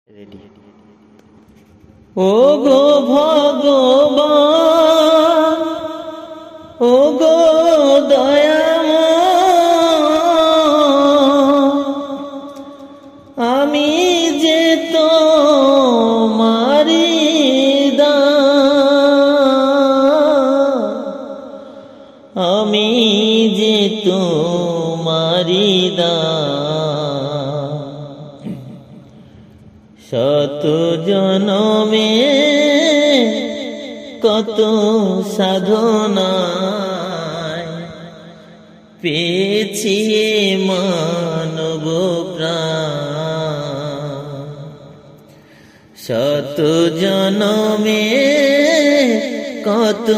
Ready. ও গো ভগবান, ও গো দয়াময়, আমি যে তোমারি দান, আমি যে তোমারি দান। শত জনমে কত সাধনায় পেয়েছি মানব প্রাণ। শত জনমে কত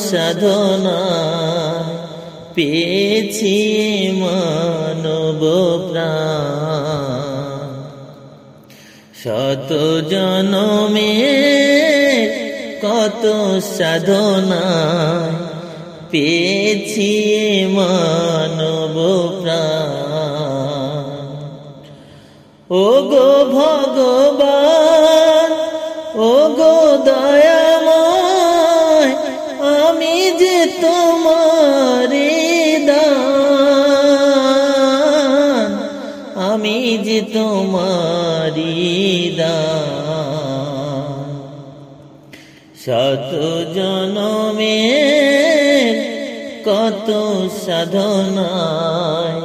সাধনায় পেয়েছি মানব প্রাণ। শত জনমে কত সাধনায় পেয়েছি মানব প্রাণ। ও গো ভগবান, ও গো দয়াময়, আমি যে তোমারি দান, আমি যে তোমারি দান। শত জনমে কত সাধনায়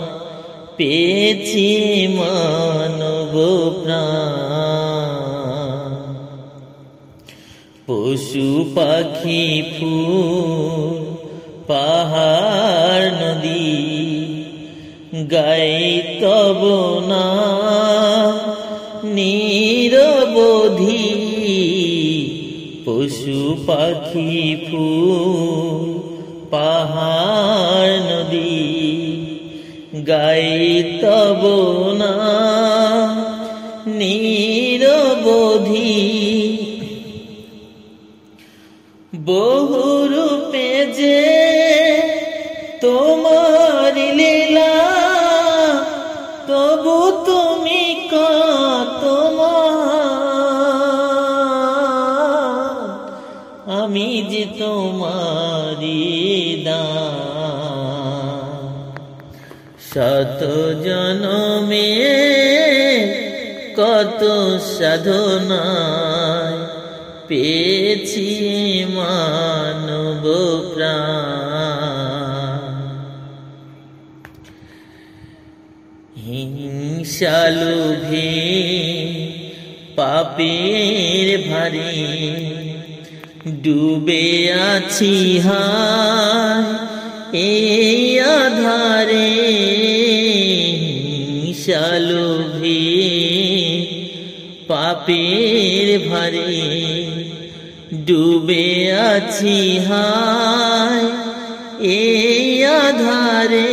পেয়েছি মানব প্রাণ। পশু পাখি ফুল পাহাড় নদী গাই তব নাম নিরবধি। পশু পাখি ফুল পাহাড় নদী গাই তব নাম নিরবধি। বহু রূপে যে তোমার লীলা, তবু তুমি কত মহান, আমি যে তোমারি দান। শত জনমে কত সাধনায় পেয়েছি মানব প্রাণ। হিংসা লোভে পাপের ভারে ডুবে আছি হায় এই আধারে। হিংসা লোভে পাপের ভারে ডুবে আছি হায় এই আধারে।